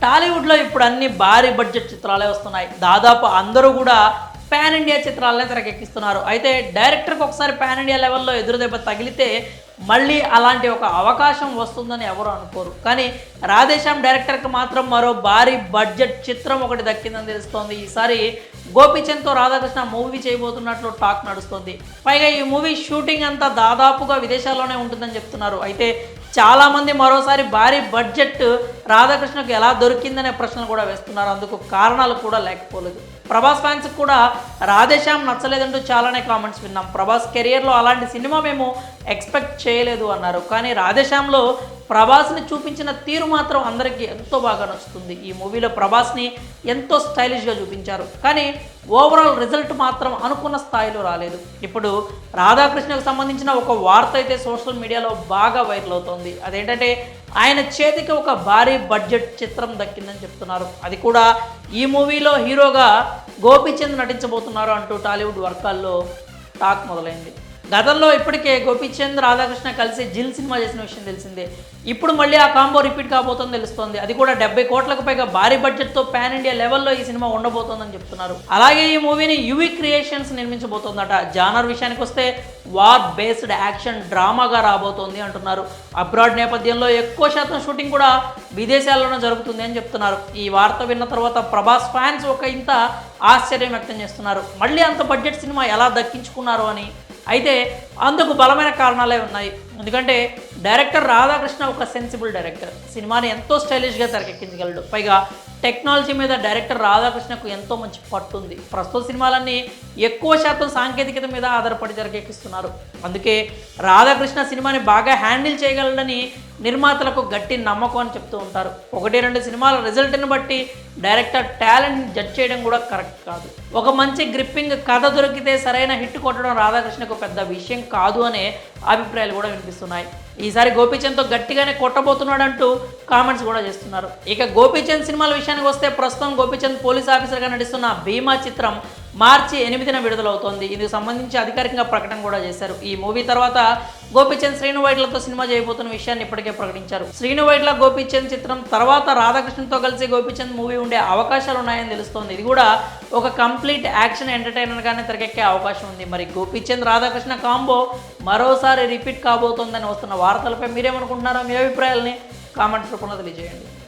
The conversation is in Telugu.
టాలీవుడ్లో ఇప్పుడు అన్ని భారీ బడ్జెట్ చిత్రాలే వస్తున్నాయి. దాదాపు అందరూ కూడా పాన్ ఇండియా చిత్రాలనే తెరకెక్కిస్తున్నారు. అయితే డైరెక్టర్కి ఒకసారి పాన్ ఇండియా లెవెల్లో ఎదురుదెబ్బ తగిలితే మళ్ళీ అలాంటి ఒక అవకాశం వస్తుందని ఎవరు అనుకోరు. కానీ రాధేశ్యామ్ డైరెక్టర్కి మాత్రం మరో భారీ బడ్జెట్ చిత్రం ఒకటి దక్కిందని తెలుస్తోంది. ఈసారి గోపీచంద్తో రాధాకృష్ణ మూవీ చేయబోతున్నట్లు టాక్ నడుస్తుంది. పైగా ఈ మూవీ షూటింగ్ అంతా దాదాపుగా విదేశాల్లోనే ఉంటుందని చెప్తున్నారు. అయితే చాలామంది మరోసారి భారీ బడ్జెట్ రాధాకృష్ణకు ఎలా దొరికిందనే ప్రశ్నలు కూడా వేస్తున్నారు. అందుకు కారణాలు కూడా లేకపోలేదు. ప్రభాస్ ఫ్యాన్స్కి కూడా రాధేశ్యామ్ నచ్చలేదంటూ చాలానే కామెంట్స్ విన్నాం. ప్రభాస్ కెరియర్లో అలాంటి సినిమా మేము ఎక్స్పెక్ట్ చేయలేదు అన్నారు. కానీ రాధేశ్యామ్లో ప్రభాస్ని చూపించిన తీరు మాత్రం అందరికీ ఎంతో బాగా నచ్చుతుంది. ఈ మూవీలో ప్రభాస్ని ఎంతో స్టైలిష్గా చూపించారు. కానీ ఓవరాల్ రిజల్ట్ మాత్రం అనుకున్న స్థాయిలో రాలేదు. ఇప్పుడు రాధాకృష్ణకు సంబంధించిన ఒక వార్త అయితే సోషల్ మీడియాలో బాగా వైరల్ అవుతోంది. అదేంటంటే ఆయన చేతికి ఒక భారీ బడ్జెట్ చిత్రం దక్కిందని చెప్తున్నారు. అది కూడా ఈ మూవీలో హీరోగా గోపీచంద్ నటించబోతున్నారు అంటూ టాలీవుడ్ వర్గాల్లో టాక్ మొదలైంది. గతంలో ఇప్పటికే గోపీచంద్ రాధాకృష్ణ కలిసి జిల్ సినిమా చేసిన విషయం తెలిసిందే. ఇప్పుడు మళ్ళీ ఆ కాంబో రిపీట్ కాబోతుందని తెలుస్తోంది. అది కూడా 70 కోట్లకు పైగా భారీ బడ్జెట్తో పాన్ ఇండియా లెవెల్లో ఈ సినిమా ఉండబోతోందని చెప్తున్నారు. అలాగే ఈ మూవీని యువి క్రియేషన్స్ నిర్మించబోతోందట. జానర్ విషయానికి వస్తే వార్ బేస్డ్ యాక్షన్ డ్రామాగా రాబోతోంది అంటున్నారు. అబ్రాడ్ నేపథ్యంలో ఎక్కువ శాతం షూటింగ్ కూడా విదేశాల్లోనే జరుగుతుంది అని చెప్తున్నారు. ఈ వార్త విన్న తర్వాత ప్రభాస్ ఫ్యాన్స్ ఒక ఇంత ఆశ్చర్యం వ్యక్తం చేస్తున్నారు. మళ్ళీ అంత బడ్జెట్ సినిమా ఎలా దక్కించుకున్నారు అని. అయితే అందుకు బలమైన కారణాలే ఉన్నాయి. ఎందుకంటే డైరెక్టర్ రాధాకృష్ణ ఒక సెన్సిబుల్ డైరెక్టర్. సినిమాని ఎంతో స్టైలిష్గా తెరకెక్కించగలడు. పైగా టెక్నాలజీ మీద డైరెక్టర్ రాధాకృష్ణకు ఎంతో మంచి పట్టుంది. ప్రస్తుత సినిమాలన్నీ ఎక్కువ శాతం సాంకేతికత మీద ఆధారపడి తెరకెక్కిస్తున్నారు. అందుకే రాధాకృష్ణ సినిమాని బాగా హ్యాండిల్ చేయగలడని నిర్మాతలకు గట్టి నమ్మకం అని చెప్తూ ఉంటారు. 1-2 సినిమాల రిజల్ట్ని బట్టి డైరెక్టర్ టాలెంట్ని జడ్జ్ చేయడం కూడా కరెక్ట్ కాదు. ఒక మంచి గ్రిప్పింగ్ కథ దొరికితే సరైన హిట్ కొట్టడం రాధాకృష్ణకు పెద్ద విషయం కాదు అనే అభిప్రాయాలు కూడా వినిపిస్తున్నాయి. ఈసారి గోపీచంద్తో గట్టిగానే కొట్టబోతున్నాడంటూ కామెంట్స్ కూడా చేస్తున్నారు. ఇక గోపీచంద్ సినిమాల విషయానికి వస్తే ప్రస్తుతం గోపీచంద్ పోలీస్ ఆఫీసర్గా నటిస్తున్న భీమా చిత్రం మార్చి 8న విడుదలవుతోంది. ఇందుకు సంబంధించి అధికారికంగా ప్రకటన కూడా చేశారు. ఈ మూవీ తర్వాత గోపీచంద్ శ్రీను వైట్లతో సినిమా చేయబోతున్న విషయాన్ని ఇప్పటికే ప్రకటించారు. శ్రీను వైట్ల గోపీచంద్ చిత్రం తర్వాత రాధాకృష్ణతో కలిసి గోపీచంద్ మూవీ ఉండే అవకాశాలు ఉన్నాయని తెలుస్తోంది. ఇది కూడా ఒక కంప్లీట్ యాక్షన్ ఎంటర్టైనర్గానే తెరకెక్కే అవకాశం ఉంది. మరి గోపీచంద్ రాధాకృష్ణ కాంబో మరోసారి రిపీట్ కాబోతోందని వస్తున్న వార్తలపై మీరేమనుకుంటున్నారో మీ అభిప్రాయాలని కామెంట్స్ రూపంలో తెలియజేయండి.